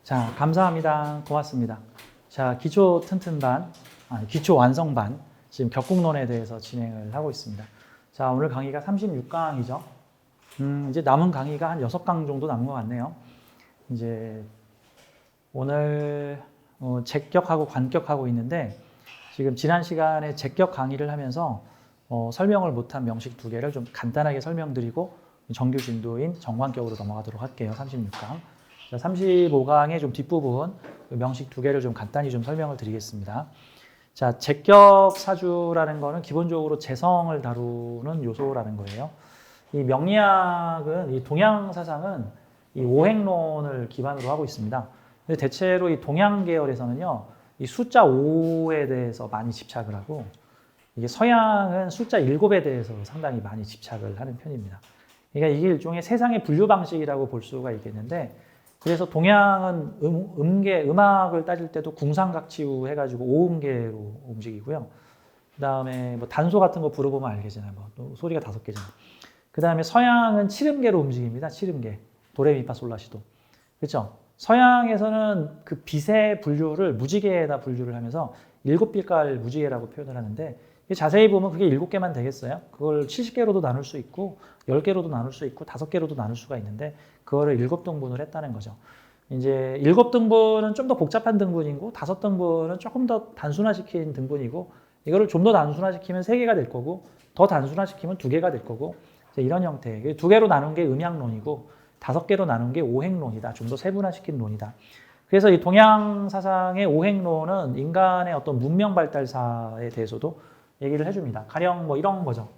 자, 감사합니다. 고맙습니다. 자, 기초 튼튼반, 기초 완성반, 지금 격국론에 대해서 진행을 하고 있습니다. 자, 오늘 강의가 36강이죠. 이제 남은 강의가 한 6강 정도 남은 것 같네요. 이제 오늘 제격하고 관격하고 있는데, 지금 지난 시간에 제격 강의를 하면서 설명을 못한 명식 2개를 좀 간단하게 설명드리고 정규 진도인 정관격으로 넘어가도록 할게요. 36강. 35강의 좀 뒷부분 명식 2개를 좀 간단히 좀 설명을 드리겠습니다. 자, 제격 사주라는 거는 기본적으로 재성을 다루는 요소라는 거예요. 이 명리학은, 이 동양 사상은 이 오행론을 기반으로 하고 있습니다. 근데 대체로 이 동양 계열에서는요, 이 숫자 5에 대해서 많이 집착을 하고, 이게 서양은 숫자 7에 대해서 상당히 많이 집착을 하는 편입니다. 그러니까 이게 일종의 세상의 분류 방식이라고 볼 수가 있겠는데, 그래서 동양은 음악을 따질 때도 궁상각치우 해가지고 5음계로 움직이고요. 그 다음에 뭐 단소 같은 거 불어보면 알겠잖아요. 뭐 소리가 5개잖아요. 그 다음에 서양은 7음계로 움직입니다. 7음계. 도레미파솔라시도. 그렇죠? 서양에서는 그 빛의 분류를 무지개에다 분류를 하면서 7빛깔 무지개라고 표현을 하는데, 자세히 보면 그게 7개만 되겠어요? 그걸 70개로도 나눌 수 있고 10개로도 나눌 수 있고 5개로도 나눌 수가 있는데, 그거를 7등분을 했다는 거죠. 이제 7등분은 좀 더 복잡한 등분이고 5등분은 조금 더 단순화시킨 등분이고, 이거를 좀 더 단순화시키면 3개가 될 거고, 더 단순화시키면 2개가 될 거고, 이런 형태. 2개로 나눈 게 음양론이고 5개로 나눈 게 오행론이다. 좀 더 세분화시킨 론이다. 그래서 이 동양 사상의 오행론은 인간의 어떤 문명 발달사에 대해서도 얘기를 해줍니다. 가령 뭐 이런 거죠.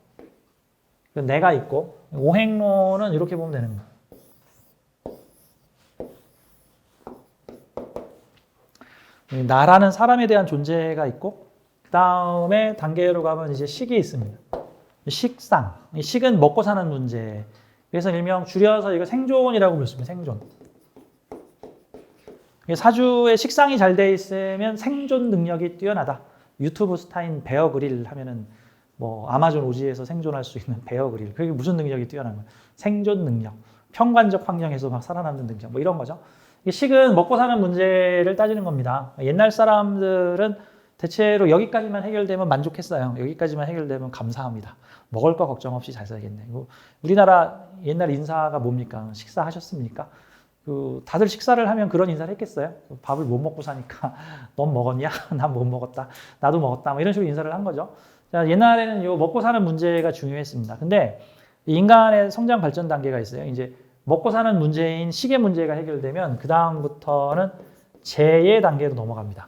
내가 있고, 오행론은 이렇게 보면 되는 거예요. 나라는 사람에 대한 존재가 있고, 그 다음에 단계로 가면 이제 식이 있습니다. 식상. 이 식은 먹고 사는 문제. 그래서 일명 줄여서 이거 생존이라고 부르습니다. 생존. 사주의 식상이 잘 돼 있으면 생존 능력이 뛰어나다. 유튜브 스타인 베어 그릴 하면은 뭐 아마존 오지에서 생존할 수 있는 베어 그릴. 그게 무슨 능력이 뛰어난 거예요? 생존 능력. 평관적 환경에서 막 살아남는 능력. 뭐 이런 거죠. 식은 먹고 사는 문제를 따지는 겁니다. 옛날 사람들은 대체로 여기까지만 해결되면 만족했어요. 여기까지만 해결되면 감사합니다. 먹을 거 걱정 없이 잘 살겠네. 우리나라 옛날 인사가 뭡니까? 식사하셨습니까? 다들 식사를 하면 그런 인사를 했겠어요? 밥을 못 먹고 사니까 넌 먹었냐? 난 못 먹었다. 나도 먹었다. 뭐 이런 식으로 인사를 한 거죠. 자, 옛날에는 요 먹고 사는 문제가 중요했습니다. 근데 인간의 성장 발전 단계가 있어요. 이제 먹고 사는 문제인 식의 문제가 해결되면 그 다음부터는 재의 단계로 넘어갑니다.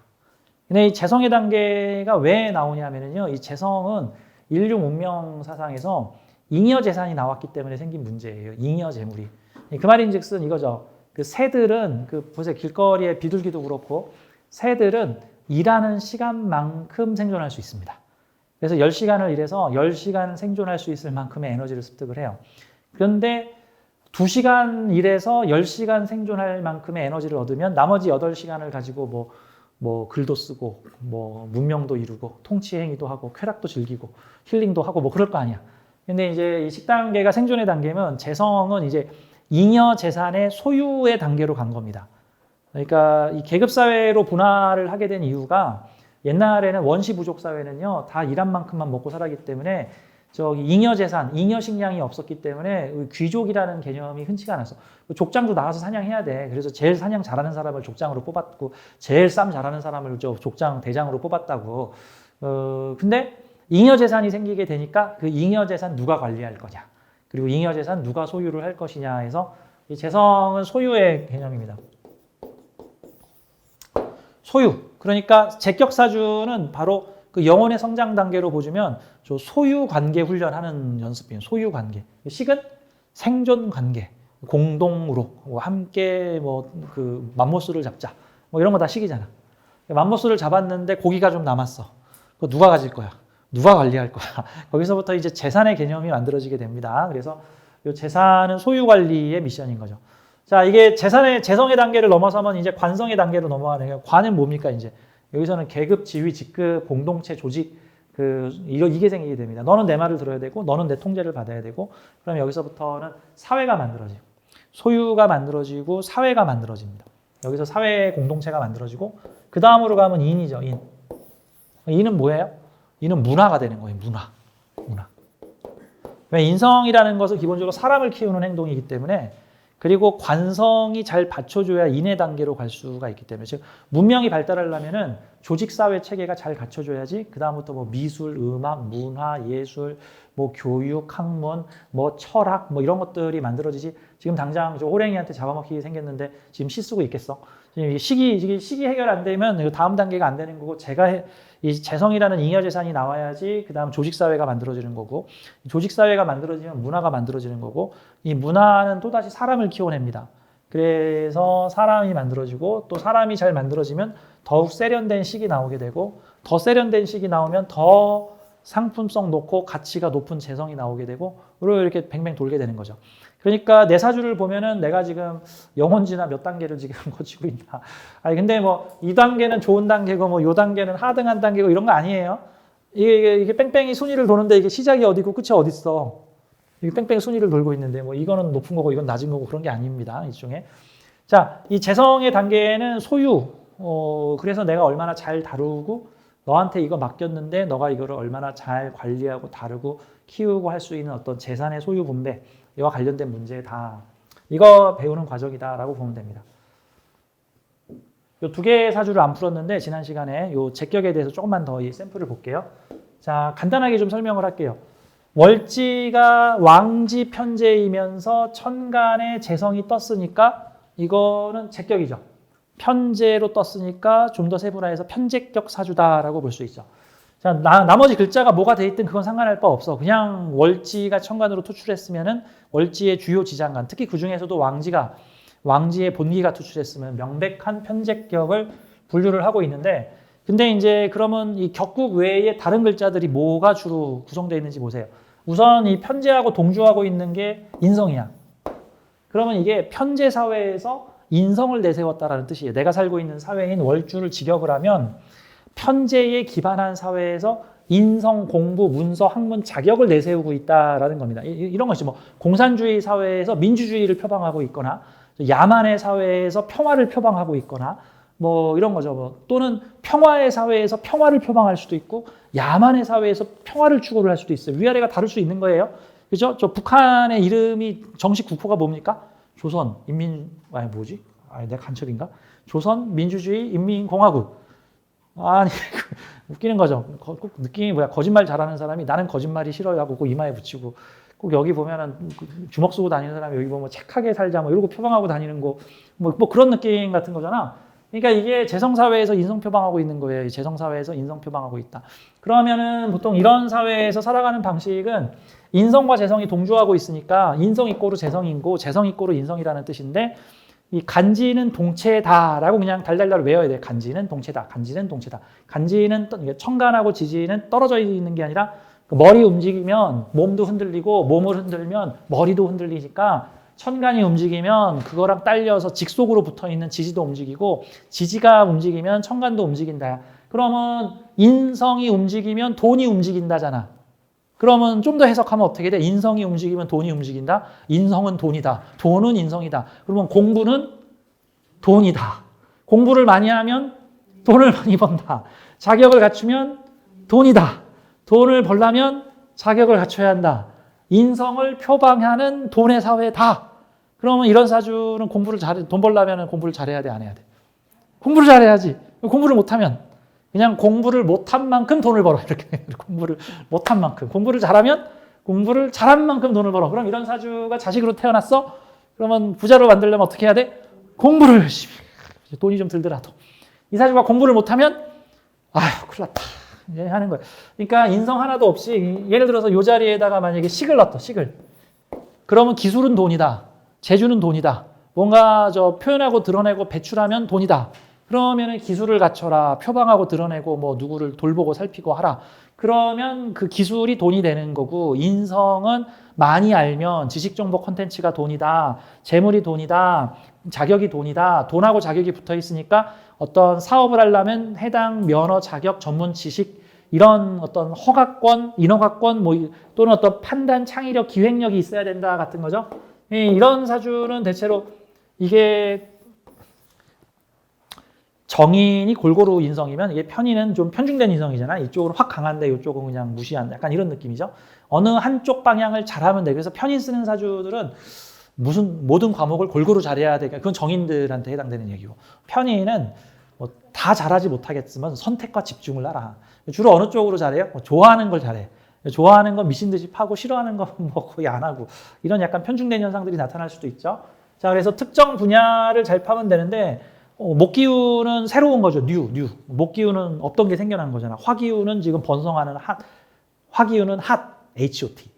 근데 이 재성의 단계가 왜 나오냐면요, 이 재성은 인류 문명 사상에서 잉여 재산이 나왔기 때문에 생긴 문제예요. 잉여 재물이. 그 말인즉슨 이거죠. 그 새들은 보세요. 길거리에 비둘기도 그렇고 새들은 일하는 시간만큼 생존할 수 있습니다. 그래서 10시간을 일해서 10시간 생존할 수 있을 만큼의 에너지를 습득을 해요. 그런데 2시간 일해서 10시간 생존할 만큼의 에너지를 얻으면 나머지 8시간을 가지고 뭐 글도 쓰고 뭐 문명도 이루고 통치 행위도 하고 쾌락도 즐기고 힐링도 하고 뭐 그럴 거 아니야. 근데 이제 이 식단계가 생존의 단계면 재성은 이제 잉여 재산의 소유의 단계로 간 겁니다. 그러니까 이 계급사회로 분화를 하게 된 이유가, 옛날에는 원시 부족 사회는요, 다 일한 만큼만 먹고 살았기 때문에 잉여 재산, 잉여 식량이 없었기 때문에 귀족이라는 개념이 흔치가 않았어. 족장도 나가서 사냥해야 돼. 그래서 제일 사냥 잘하는 사람을 족장으로 뽑았고, 제일 싸움 잘하는 사람을 족장 대장으로 뽑았다고. 근데 잉여 재산이 생기게 되니까 그 잉여 재산 누가 관리할 거냐, 그리고 잉여 재산 누가 소유를 할 것이냐 해서 이 재성은 소유의 개념입니다. 소유. 그러니까 제격사주는 바로 그 영혼의 성장 단계로 보시면 소유 관계 훈련하는 연습이에요. 소유 관계. 식은 생존 관계. 공동으로 함께 맘모스를 잡자. 뭐 이런 거 다 식이잖아. 맘모스를 잡았는데 고기가 좀 남았어. 그거 누가 가질 거야? 누가 관리할 거야? 거기서부터 이제 재산의 개념이 만들어지게 됩니다. 그래서 이 재산은 소유 관리의 미션인 거죠. 자, 이게 재성의 단계를 넘어서면 이제 관성의 단계로 넘어가는 거예요. 관은 뭡니까? 이제 여기서는 계급, 지위, 직급, 공동체, 조직, 이게 생기게 됩니다. 너는 내 말을 들어야 되고 너는 내 통제를 받아야 되고 그럼 여기서부터는 사회가 만들어지고 소유가 만들어지고 사회가 만들어집니다. 여기서 사회 공동체가 만들어지고 그 다음으로 가면 인이죠. 인은 뭐예요? 인은 문화가 되는 거예요. 문화. 왜 인성이라는 것은 기본적으로 사람을 키우는 행동이기 때문에 그리고 관성이 잘 받쳐줘야 인의 단계로 갈 수가 있기 때문에 즉 문명이 발달하려면은 조직사회 체계가 잘 갖춰줘야지 그 다음부터 뭐 미술, 음악, 문화, 예술, 뭐 교육, 학문, 뭐 철학 뭐 이런 것들이 만들어지지 지금 당장 저 호랭이한테 잡아먹히게 생겼는데 지금 시 쓰고 있겠어? 지금 시기 해결 안 되면 다음 단계가 안 되는 거고 이 재성이라는 잉여 재산이 나와야지 그 다음 조직사회가 만들어지는 거고 조직사회가 만들어지면 문화가 만들어지는 거고 이 문화는 또다시 사람을 키워냅니다. 그래서 사람이 만들어지고 또 사람이 잘 만들어지면 더욱 세련된 식이 나오게 되고 더 세련된 식이 나오면 더 상품성 높고 가치가 높은 재성이 나오게 되고 이렇게 뱅뱅 돌게 되는 거죠. 그러니까 내 사주를 보면은 내가 지금 영혼지나 몇 단계를 지금 거치고 있나. 아니 근데 뭐 이 단계는 좋은 단계고 뭐 요 단계는 하등한 단계고 이런 거 아니에요. 이게 뺑뺑이 순위를 도는데 이게 시작이 어디고 끝이 어디 있어. 이게 뺑뺑이 순위를 돌고 있는데 뭐 이거는 높은 거고 이건 낮은 거고 그런 게 아닙니다. 일종의. 자, 이 재성의 단계는 소유. 그래서 내가 얼마나 잘 다루고 너한테 이거 맡겼는데 너가 이거를 얼마나 잘 관리하고 다루고 키우고 할 수 있는 어떤 재산의 소유 분배 이와 관련된 문제다. 이거 배우는 과정이다라고 보면 됩니다. 요 두 개의 사주를 안 풀었는데 지난 시간에 요 제격에 대해서 조금만 더 이 샘플을 볼게요. 자, 간단하게 좀 설명을 할게요. 월지가 왕지 편제이면서 천간에 재성이 떴으니까 이거는 제격이죠. 편제로 떴으니까 좀 더 세분화해서 편제격 사주다라고 볼 수 있죠. 자, 나머지 글자가 뭐가 돼 있든 그건 상관할 바 없어. 그냥 월지가 천간으로 투출했으면은 월지의 주요 지장간, 특히 그 중에서도 왕지의 본기가 투출했으면 명백한 편제격을 분류를 하고 있는데, 근데 이제 그러면 이 격국 외에 다른 글자들이 뭐가 주로 구성되어 있는지 보세요. 우선 이 편제하고 동조하고 있는 게 인성이야. 그러면 이게 편제 사회에서 인성을 내세웠다라는 뜻이에요. 내가 살고 있는 사회인 월주를 직역을 하면 편제에 기반한 사회에서 인성, 공부, 문서, 학문, 자격을 내세우고 있다라는 겁니다. 이런 것이 뭐 공산주의 사회에서 민주주의를 표방하고 있거나 야만의 사회에서 평화를 표방하고 있거나 뭐 이런 거죠. 뭐 또는 평화의 사회에서 평화를 표방할 수도 있고 야만의 사회에서 평화를 추구를 할 수도 있어요. 위아래가 다를 수 있는 거예요. 그죠? 저 북한의 이름이 정식 국호가 뭡니까? 조선 내가 간첩인가? 조선 민주주의 인민공화국. 아니 웃기는 거죠. 꼭 느낌이 뭐야? 거짓말 잘하는 사람이 나는 거짓말이 싫어요 하고 꼭 이마에 붙이고 꼭 여기 보면은 주먹 쓰고 다니는 사람이 여기 보면 착하게 살자 뭐 이러고 표방하고 다니는 거 뭐 그런 느낌 같은 거잖아. 그러니까 이게 재성사회에서 인성 표방하고 있는 거예요. 재성사회에서 인성 표방하고 있다. 그러면은 보통 이런 사회에서 살아가는 방식은 인성과 재성이 동조하고 있으니까 인성 이꼬르 재성이고 재성 이꼬르 인성이라는 뜻인데 이 간지는 동체다라고 그냥 달달달 외워야 돼요. 간지는 동체다. 간지는 동체다. 간지는 천간하고 지지는 떨어져 있는 게 아니라 머리 움직이면 몸도 흔들리고 몸을 흔들면 머리도 흔들리니까 천간이 움직이면 그거랑 딸려서 직속으로 붙어있는 지지도 움직이고 지지가 움직이면 천간도 움직인다. 그러면 인성이 움직이면 돈이 움직인다잖아. 그러면 좀 더 해석하면 어떻게 돼? 인성이 움직이면 돈이 움직인다. 인성은 돈이다. 돈은 인성이다. 그러면 공부는 돈이다. 공부를 많이 하면 돈을 많이 번다. 자격을 갖추면 돈이다. 돈을 벌려면 자격을 갖춰야 한다. 인성을 표방하는 돈의 사회다. 그러면 이런 사주는 돈 벌려면 공부를 잘해야 돼, 안 해야 돼? 공부를 잘해야지. 공부를 못하면 그냥 공부를 못한 만큼 돈을 벌어. 이렇게 공부를 못한 만큼. 공부를 잘하면 공부를 잘한 만큼 돈을 벌어. 그럼 이런 사주가 자식으로 태어났어? 그러면 부자로 만들려면 어떻게 해야 돼? 공부를 열심히. 돈이 좀 들더라도. 이 사주가 공부를 못하면 아휴 큰일 났다. 이제 하는 거예요. 그러니까 인성 하나도 없이 예를 들어서 이 자리에다가 만약에 식을 넣었다. 식을. 그러면 기술은 돈이다. 재주는 돈이다. 뭔가 표현하고 드러내고 배출하면 돈이다. 그러면 기술을 갖춰라. 표방하고 드러내고 뭐 누구를 돌보고 살피고 하라. 그러면 그 기술이 돈이 되는 거고 인성은 많이 알면 지식정보 콘텐츠가 돈이다. 재물이 돈이다. 자격이 돈이다. 돈하고 자격이 붙어 있으니까 어떤 사업을 하려면 해당 면허, 자격, 전문 지식 이런 어떤 허가권, 인허가권, 뭐 또는 어떤 판단, 창의력, 기획력이 있어야 된다 같은 거죠. 이런 사주는 대체로 이게 정인이 골고루 인성이면 이게 편인은 좀 편중된 인성이잖아. 이쪽은 확 강한데 이쪽은 그냥 무시한다. 약간 이런 느낌이죠. 어느 한쪽 방향을 잘하면 돼. 그래서 편인 쓰는 사주들은 모든 과목을 골고루 잘해야 돼. 그건 정인들한테 해당되는 얘기고. 편인은 뭐 다 잘하지 못하겠지만 선택과 집중을 하라. 주로 어느 쪽으로 잘해요? 뭐 좋아하는 걸 잘해. 좋아하는 건 미친 듯이 파고 싫어하는 건 뭐 거의 안 하고. 이런 약간 편중된 현상들이 나타날 수도 있죠. 자, 그래서 특정 분야를 잘 파면 되는데 목기운은 새로운 거죠. 뉴. 목기운은 없던 게 생겨난 거잖아. 화기운은 지금 번성하는 화기운은 HOT.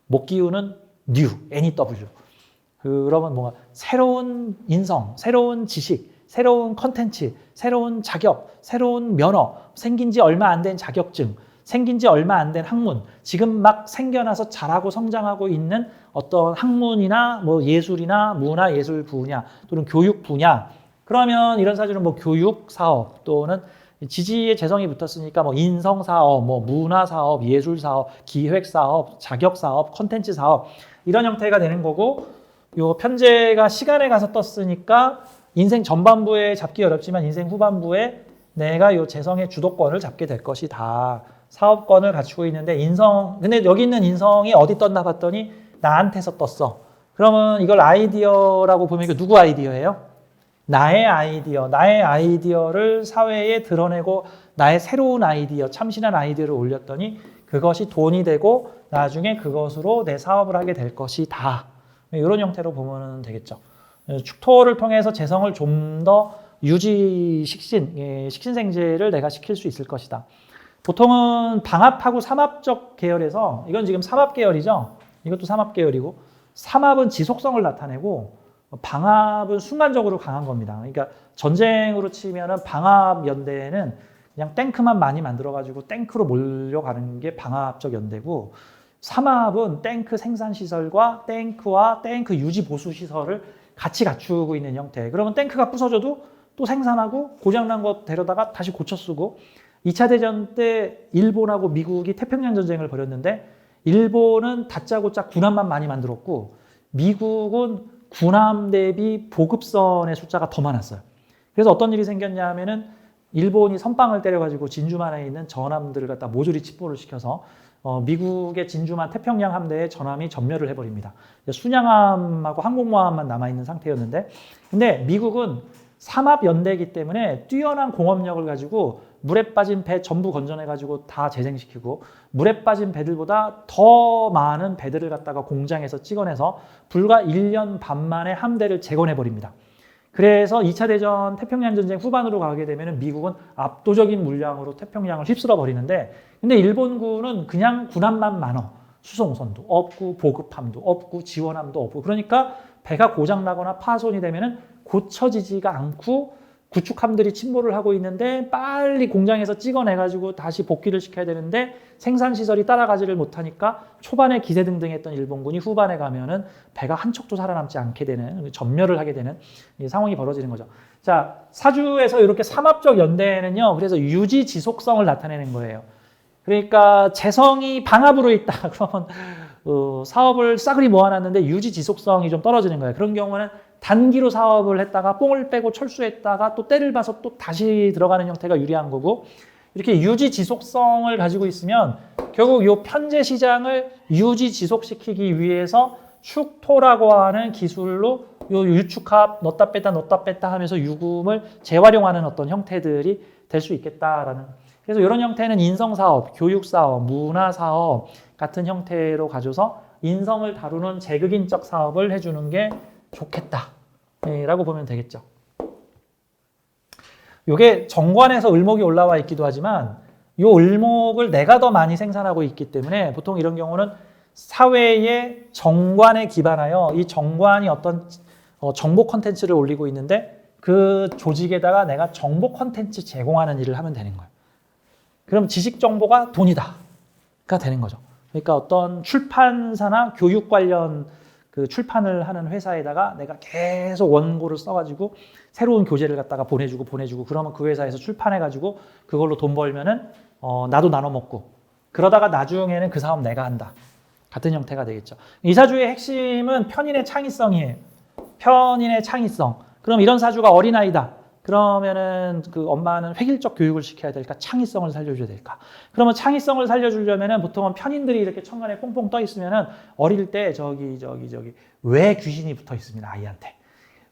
목기운은 new, NEW. 그러면 뭔가 새로운 인성, 새로운 지식, 새로운 컨텐츠, 새로운 자격, 새로운 면허, 생긴 지 얼마 안 된 자격증, 생긴 지 얼마 안 된 학문, 지금 막 생겨나서 자라고 성장하고 있는 어떤 학문이나 뭐 예술이나 문화 예술 분야 또는 교육 분야. 그러면 이런 사주는 뭐 교육 사업 또는 지지의 재성이 붙었으니까 뭐 인성 사업, 뭐 문화 사업, 예술 사업, 기획 사업, 자격 사업, 컨텐츠 사업 이런 형태가 되는 거고 요 편제가 시간에 가서 떴으니까 인생 전반부에 잡기 어렵지만 인생 후반부에 내가 요 재성의 주도권을 잡게 될 것이다. 사업권을 갖추고 있는데 근데 여기 있는 인성이 어디 떴나 봤더니 나한테서 떴어. 그러면 이걸 아이디어라고 보면 이거 누구 아이디어예요? 나의 아이디어를 사회에 드러내고 나의 새로운 아이디어, 참신한 아이디어를 올렸더니 그것이 돈이 되고 나중에 그것으로 내 사업을 하게 될 것이다. 이런 형태로 보면 되겠죠. 축토를 통해서 재성을 좀 더 식신생재를 내가 시킬 수 있을 것이다. 보통은 방합하고 삼합적 계열에서 이건 지금 삼합 계열이죠. 이것도 삼합 계열이고 삼합은 지속성을 나타내고 방합은 순간적으로 강한 겁니다. 그러니까 전쟁으로 치면은 방합 연대는 그냥 탱크만 많이 만들어가지고 탱크로 몰려가는 게 방합적 연대고 삼합은 탱크 생산 시설과 탱크와 탱크 유지 보수 시설을 같이 갖추고 있는 형태. 그러면 탱크가 부서져도 또 생산하고 고장난 거 데려다가 다시 고쳐 쓰고 2차 대전 때 일본하고 미국이 태평양 전쟁을 벌였는데 일본은 다짜고짜 군함만 많이 만들었고 미국은 군함 대비 보급선의 숫자가 더 많았어요. 그래서 어떤 일이 생겼냐 하면은 일본이 선빵을 때려가지고 진주만에 있는 전함들을 갖다 모조리 침몰을 시켜서 미국의 진주만 태평양 함대에 전함이 전멸을 해버립니다. 순양함하고 항공모함만 남아있는 상태였는데 근데 미국은 삼합연대이기 때문에 뛰어난 공업력을 가지고 물에 빠진 배 전부 건져내가지고 다 재생시키고 물에 빠진 배들보다 더 많은 배들을 갖다가 공장에서 찍어내서 불과 1년 반 만에 함대를 재건해버립니다. 그래서 2차 대전 태평양 전쟁 후반으로 가게 되면 미국은 압도적인 물량으로 태평양을 휩쓸어 버리는데 근데 일본군은 그냥 군함만 많어. 수송선도 없고 보급함도 없고 지원함도 없고 그러니까 배가 고장나거나 파손이 되면 고쳐지지가 않고 구축함들이 침몰을 하고 있는데 빨리 공장에서 찍어내가지고 다시 복귀를 시켜야 되는데 생산시설이 따라가지를 못하니까 초반에 기세등등했던 일본군이 후반에 가면은 배가 한 척도 살아남지 않게 되는 전멸을 하게 되는 상황이 벌어지는 거죠. 자, 사주에서 이렇게 삼합적 연대는요. 그래서 유지 지속성을 나타내는 거예요. 그러니까 재성이 방합으로 있다 그러면 사업을 싸그리 모아놨는데 유지 지속성이 좀 떨어지는 거예요. 그런 경우는 단기로 사업을 했다가 뽕을 빼고 철수했다가 또 때를 봐서 또 다시 들어가는 형태가 유리한 거고 이렇게 유지 지속성을 가지고 있으면 결국 이 편제 시장을 유지 지속시키기 위해서 축토라고 하는 기술로 요 유축합 넣었다 뺐다 하면서 유금을 재활용하는 어떤 형태들이 될 수 있겠다라는. 그래서 이런 형태는 인성사업, 교육사업, 문화사업 같은 형태로 가져서 인성을 다루는 재극인적 사업을 해주는 게 좋겠다라고 보면 되겠죠. 이게 정관에서 을목이 올라와 있기도 하지만 이 을목을 내가 더 많이 생산하고 있기 때문에 보통 이런 경우는 사회의 정관에 기반하여 이 정관이 어떤 정보 콘텐츠를 올리고 있는데 그 조직에다가 내가 정보 콘텐츠 제공하는 일을 하면 되는 거예요. 그럼 지식 정보가 돈이다가 되는 거죠. 그러니까 어떤 출판사나 교육 관련 그 출판을 하는 회사에다가 내가 계속 원고를 써가지고 새로운 교재를 갖다가 보내주고 그러면 그 회사에서 출판해가지고 그걸로 돈 벌면은 나도 나눠 먹고 그러다가 나중에는 그 사업 내가 한다. 같은 형태가 되겠죠. 이사주의 핵심은 편인의 창의성이에요. 편인의 창의성. 그럼 이런 사주가 어린아이다. 그러면은 그 엄마는 획일적 교육을 시켜야 될까? 창의성을 살려줘야 될까? 그러면 창의성을 살려주려면은 보통은 편인들이 이렇게 천간에 퐁퐁 떠 있으면은 어릴 때 왜 귀신이 붙어 있습니다. 아이한테.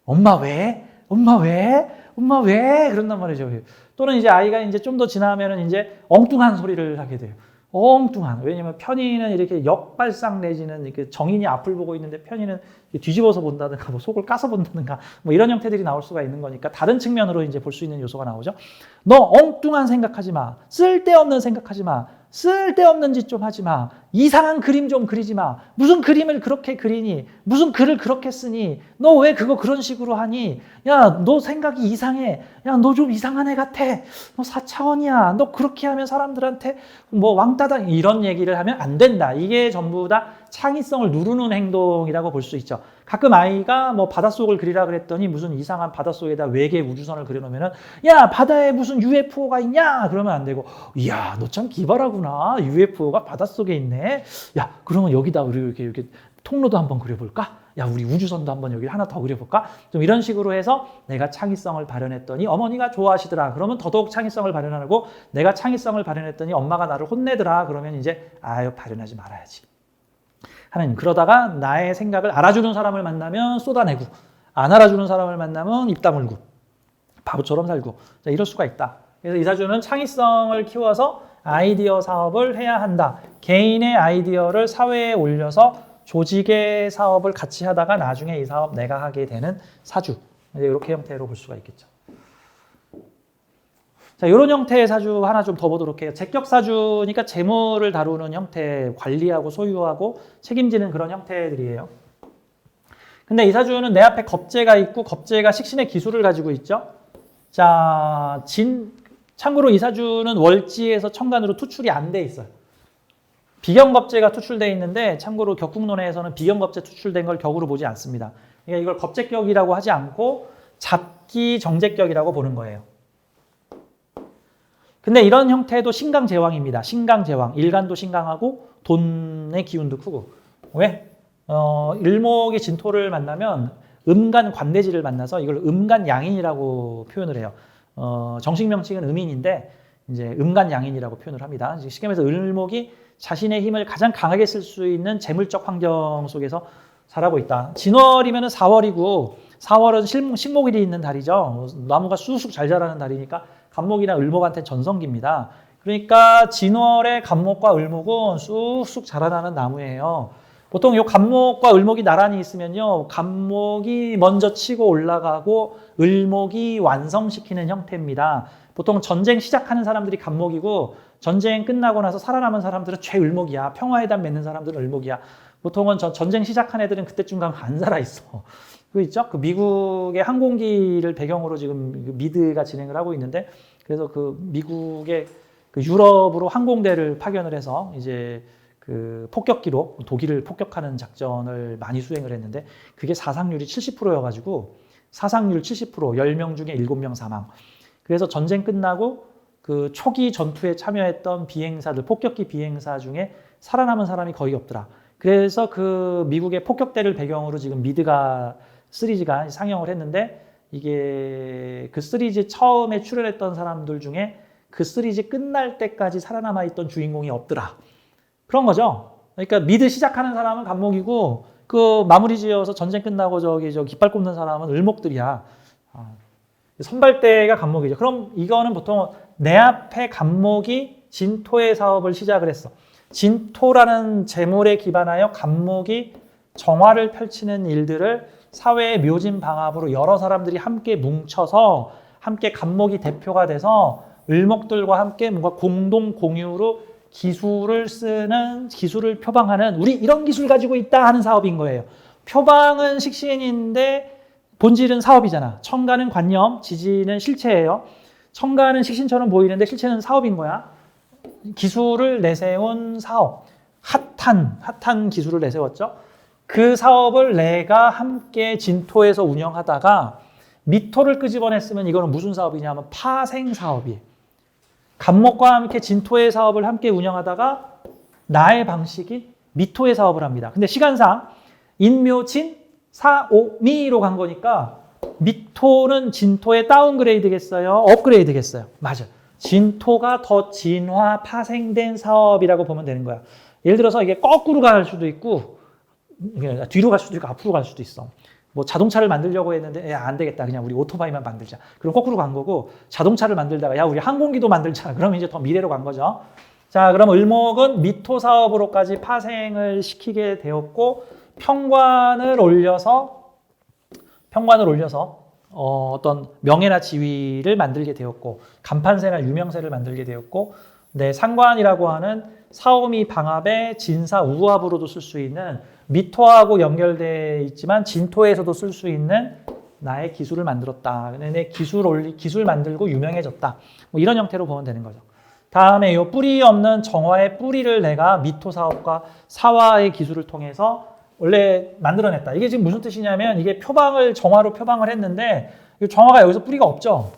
엄마 왜? 엄마 왜? 엄마 왜? 그런단 말이죠. 또는 이제 아이가 이제 좀 더 지나면은 이제 엉뚱한 소리를 하게 돼요. 엉뚱한. 왜냐면 편인은 이렇게 역발상 내지는 이렇게 정인이 앞을 보고 있는데 편인은 뒤집어서 본다든가 뭐 속을 까서 본다든가 뭐 이런 형태들이 나올 수가 있는 거니까 다른 측면으로 이제 볼 수 있는 요소가 나오죠. 너 엉뚱한 생각하지 마. 쓸데없는 생각하지 마. 쓸데없는 짓 좀 하지 마. 이상한 그림 좀 그리지 마. 무슨 그림을 그렇게 그리니? 무슨 글을 그렇게 쓰니? 너 왜 그거 그런 식으로 하니? 야, 너 생각이 이상해. 야, 너 좀 이상한 애 같아. 너 4차원이야. 너 그렇게 하면 사람들한테 뭐 왕따다 이런 얘기를 하면 안 된다. 이게 전부 다 창의성을 누르는 행동이라고 볼 수 있죠. 가끔 아이가 뭐 바닷속을 그리라 그랬더니 무슨 이상한 바닷속에다 외계 우주선을 그려놓으면은 야, 바다에 무슨 UFO가 있냐? 그러면 안 되고 이야, 너 참 기발하구나. UFO가 바닷속에 있네. 야, 그러면 여기다 우리 이렇게 통로도 한번 그려볼까? 야, 우리 우주선도 한번 여기 하나 더 그려볼까? 좀 이런 식으로 해서 내가 창의성을 발현했더니 어머니가 좋아하시더라. 그러면 더더욱 창의성을 발현하고 내가 창의성을 발현했더니 엄마가 나를 혼내더라. 그러면 이제 아유, 발현하지 말아야지. 하나님, 그러다가 나의 생각을 알아주는 사람을 만나면 쏟아내고 안 알아주는 사람을 만나면 입 다물고 바보처럼 살고 자, 이럴 수가 있다. 그래서 이사주는 창의성을 키워서 아이디어 사업을 해야 한다. 개인의 아이디어를 사회에 올려서 조직의 사업을 같이 하다가 나중에 이 사업 내가 하게 되는 사주. 이렇게 형태로 볼 수가 있겠죠. 자, 이런 형태의 사주 하나 좀 더 보도록 해요. 제격사주니까 재물을 다루는 형태, 관리하고 소유하고 책임지는 그런 형태들이에요. 근데 이 사주는 내 앞에 겁재가 있고 겁재가 식신의 기술을 가지고 있죠. 자, 참고로 이 사주는 월지에서 천간으로 투출이 안 돼 있어요. 비경겁재가 투출되어 있는데 참고로 격국론에서는 비경겁재 투출된 걸 격으로 보지 않습니다. 그러니까 이걸 겁재격이라고 하지 않고 잡기 정제격이라고 보는 거예요. 근데 이런 형태도 신강제왕입니다. 신강제왕. 일간도 신강하고 돈의 기운도 크고. 왜? 일목이 진토를 만나면 음간 관대지를 만나서 이걸 음간양인이라고 표현을 해요. 정식 명칭은 음인인데 이제 음간양인이라고 표현을 합니다. 쉽게 말해서 을목이 자신의 힘을 가장 강하게 쓸 수 있는 재물적 환경 속에서 살아고 있다. 진월이면 4월이고 4월은 식목일이 있는 달이죠. 나무가 쑥쑥 잘 자라는 달이니까 간목이나 을목한테 전성기입니다. 그러니까 진월의 간목과 을목은 쑥쑥 자라나는 나무예요. 보통 이 간목과 을목이 나란히 있으면요. 간목이 먼저 치고 올라가고 을목이 완성시키는 형태입니다. 보통 전쟁 시작하는 사람들이 간목이고 전쟁 끝나고 나서 살아남은 사람들은 최을목이야. 평화회담 맺는 사람들은 을목이야. 보통은 전쟁 시작한 애들은 그때쯤 가면 안 살아있어. 그거 있죠? 그 미국의 항공기를 배경으로 지금 미드가 진행을 하고 있는데 그래서 그 미국의 그 유럽으로 항공대를 파견을 해서 이제 그 폭격기로 독일을 폭격하는 작전을 많이 수행을 했는데 그게 사상률이 70%여가지고 사상률 70%, 10명 중에 7명 사망. 그래서 전쟁 끝나고 그 초기 전투에 참여했던 비행사들, 폭격기 비행사 중에 살아남은 사람이 거의 없더라. 그래서 그 미국의 폭격대를 배경으로 지금 미드가 시리즈가 상영을 했는데 이게 그 시리즈 처음에 출연했던 사람들 중에 그 시리즈 끝날 때까지 살아남아 있던 주인공이 없더라. 그런 거죠. 그러니까 미드 시작하는 사람은 간목이고 그 마무리 지어서 전쟁 끝나고 저 깃발 꼽는 사람은 을목들이야. 선발대가 간목이죠. 그럼 이거는 보통 내 앞에 간목이 진토의 사업을 시작을 했어. 진토라는 재물에 기반하여 간목이 정화를 펼치는 일들을 사회의 묘진방합으로 여러 사람들이 함께 뭉쳐서 함께 간목이 대표가 돼서 을목들과 함께 뭔가 공동 공유로 기술을 쓰는, 기술을 표방하는 우리 이런 기술 가지고 있다 하는 사업인 거예요. 표방은 식신인데 본질은 사업이잖아. 천간은 관념, 지지는 실체예요. 천간은 식신처럼 보이는데 실체는 사업인 거야. 기술을 내세운 사업. 핫한 기술을 내세웠죠. 그 사업을 내가 함께 진토에서 운영하다가 미토를 끄집어냈으면 이거는 무슨 사업이냐면 파생 사업이에요. 갑목과 함께 진토의 사업을 함께 운영하다가 나의 방식인 미토의 사업을 합니다. 근데 시간상 인묘진 사오미로 간 거니까 미토는 진토의 다운그레이드겠어요? 업그레이드겠어요? 맞아. 진토가 더 진화 파생된 사업이라고 보면 되는 거야. 예를 들어서 이게 거꾸로 갈 수도 있고 뒤로 갈 수도 있고 앞으로 갈 수도 있어. 뭐 자동차를 만들려고 했는데 야, 안 되겠다. 그냥 우리 오토바이만 만들자. 그럼 거꾸로 간 거고 자동차를 만들다가 야, 우리 항공기도 만들자. 그러면 이제 더 미래로 간 거죠. 자, 그럼 을목은 미토 사업으로까지 파생을 시키게 되었고 평관을 올려서 어떤 명예나 지위를 만들게 되었고 간판세나 유명세를 만들게 되었고 내 상관이라고 하는 사오미 방합의 진사 우합으로도 쓸 수 있는 미토하고 연결되어 있지만 진토에서도 쓸 수 있는 나의 기술을 만들었다. 내 기술 만들고 유명해졌다. 뭐 이런 형태로 보면 되는 거죠. 다음에 이 뿌리 없는 정화의 뿌리를 내가 미토 사업과 사화의 기술을 통해서 원래 만들어냈다. 이게 지금 무슨 뜻이냐면 이게 정화로 표방을 했는데 이 정화가 여기서 뿌리가 없죠.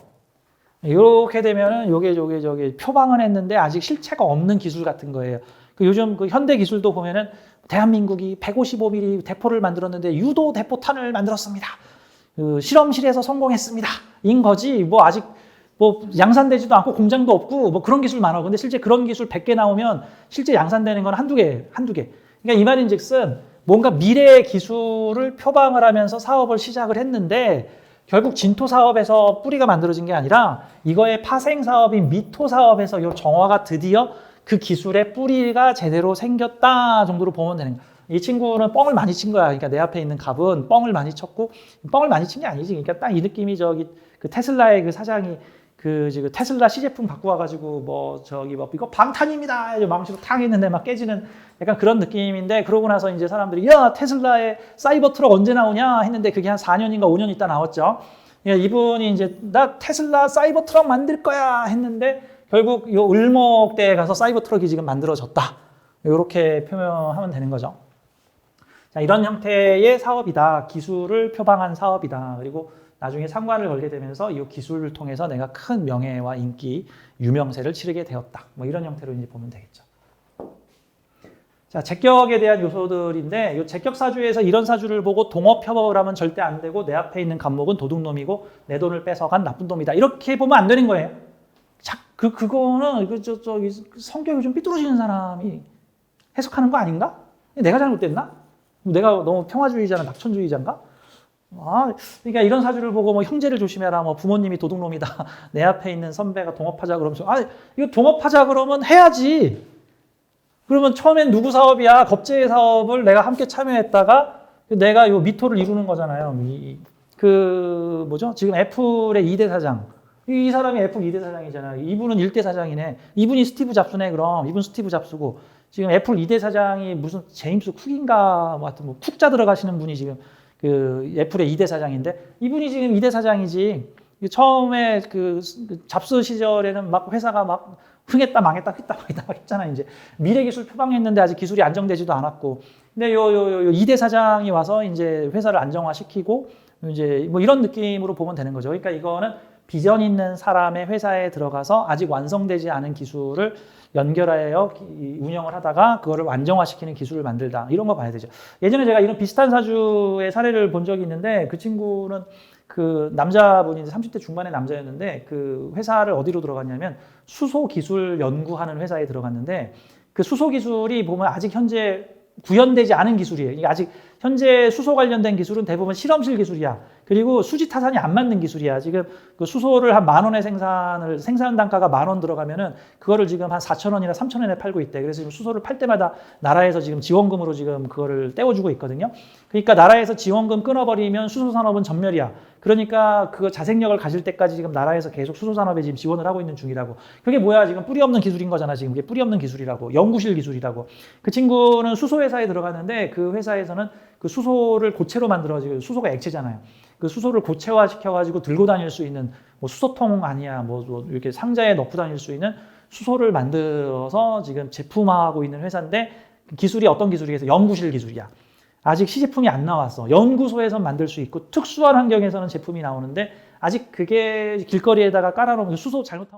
이렇게 되면은 요게 표방은 했는데 아직 실체가 없는 기술 같은 거예요. 요즘 그 현대 기술도 보면은 대한민국이 155mm 대포를 만들었는데 유도 대포탄을 만들었습니다. 실험실에서 성공했습니다. 인 거지. 뭐 아직 뭐 양산되지도 않고 공장도 없고 뭐 그런 기술 많아. 근데 실제 그런 기술 100개 나오면 실제 양산되는 건 한두 개. 그러니까 이 말인즉슨 뭔가 미래의 기술을 표방을 하면서 사업을 시작을 했는데 결국 진토 사업에서 뿌리가 만들어진 게 아니라 이거의 파생 사업인 미토 사업에서 이 정화가 드디어 그 기술의 뿌리가 제대로 생겼다 정도로 보면 되는 거야. 이 친구는 뻥을 많이 친 거야. 그러니까 내 앞에 있는 갑은 뻥을 많이 쳤고 뻥을 많이 친 게 아니지. 그러니까 딱 이 느낌이 그 테슬라의 그 사장이 지금 테슬라 시제품 갖고 와가지고 뭐 이거 방탄입니다. 망치로 탕 했는데 막 깨지는 약간 그런 느낌인데 그러고 나서 이제 사람들이 야 테슬라의 사이버 트럭 언제 나오냐 했는데 그게 한 4년인가 5년 있다 나왔죠. 이분이 이제 나 테슬라 사이버 트럭 만들 거야 했는데 결국 요 을목대에 가서 사이버 트럭이 지금 만들어졌다. 이렇게 표현하면 되는 거죠. 자, 이런 형태의 사업이다. 기술을 표방한 사업이다. 그리고 나중에 상관을 걸게 되면서 이 기술을 통해서 내가 큰 명예와 인기, 유명세를 치르게 되었다. 뭐 이런 형태로 이제 보면 되겠죠. 자, 제격에 대한 요소들인데 이 제격 사주에서 이런 사주를 보고 동업협업을 하면 절대 안 되고 내 앞에 있는 갑목은 도둑놈이고 내 돈을 뺏어간 나쁜 놈이다. 이렇게 보면 안 되는 거예요. 자, 그거는 성격이 좀 삐뚤어지는 사람이 해석하는 거 아닌가? 내가 잘못됐나? 내가 너무 평화주의자나 낙천주의자인가? 그러니까 이런 사주를 보고 뭐 형제를 조심해라, 뭐 부모님이 도둑놈이다, 내 앞에 있는 선배가 동업하자 그러면서 이거 동업하자 그러면 해야지. 그러면 처음엔 누구 사업이야? 겁제의 사업을 내가 함께 참여했다가 내가 요 미토를 이루는 거잖아요. 지금 애플의 2대 사장. 이 사람이 애플 2대 사장이잖아요. 이분은 1대 사장이네. 이분이 스티브 잡스네, 그럼. 이분 스티브 잡스고. 지금 애플 2대 사장이 무슨 제임스 쿡인가, 뭐 하여튼 뭐 쿡자 들어가시는 분이 지금 애플의 2대 사장인데 이분이 지금 2대 사장이지. 처음에 잡스 시절에는 막 회사가 막 흥했다 망했다 막 했잖아. 이제 미래기술 표방했는데 아직 기술이 안정되지도 않았고. 근데 요 2대 사장이 와서 이제 회사를 안정화시키고 이제 뭐 이런 느낌으로 보면 되는 거죠. 그러니까 이거는 비전 있는 사람의 회사에 들어가서 아직 완성되지 않은 기술을 연결하여 운영을 하다가 그거를 안정화시키는 기술을 만들다. 이런 거 봐야 되죠. 예전에 제가 이런 비슷한 사주의 사례를 본 적이 있는데 그 친구는 그 남자분이 30대 중반의 남자였는데 그 회사를 어디로 들어갔냐면 수소 기술 연구하는 회사에 들어갔는데 그 수소 기술이 보면 아직 현재 구현되지 않은 기술이에요. 이게 아직 현재 수소 관련된 기술은 대부분 실험실 기술이야. 그리고 수지 타산이 안 맞는 기술이야. 지금 그 수소를 한 10,000원에 생산 단가가 10,000원 들어가면은 그거를 지금 한 4,000원이나 3,000원에 팔고 있대. 그래서 지금 수소를 팔 때마다 나라에서 지금 지원금으로 지금 그거를 떼어주고 있거든요. 그러니까 나라에서 지원금 끊어버리면 수소 산업은 전멸이야. 그러니까 그 자생력을 가질 때까지 지금 나라에서 계속 수소 산업에 지금 지원을 하고 있는 중이라고. 그게 뭐야? 지금 뿌리 없는 기술인 거잖아. 지금 그게 뿌리 없는 기술이라고. 연구실 기술이라고. 그 친구는 수소 회사에 들어갔는데 그 회사에서는 그 수소를 고체로 만들어지고 수소가 액체잖아요. 그 수소를 고체화 시켜가지고 들고 다닐 수 있는 뭐 수소통 아니야 뭐 이렇게 상자에 넣고 다닐 수 있는 수소를 만들어서 지금 제품화하고 있는 회사인데 기술이 어떤 기술이겠어? 연구실 기술이야. 아직 시제품이 안 나왔어. 연구소에서 만들 수 있고 특수한 환경에서는 제품이 나오는데 아직 그게 길거리에다가 깔아놓으면 수소 잘못하면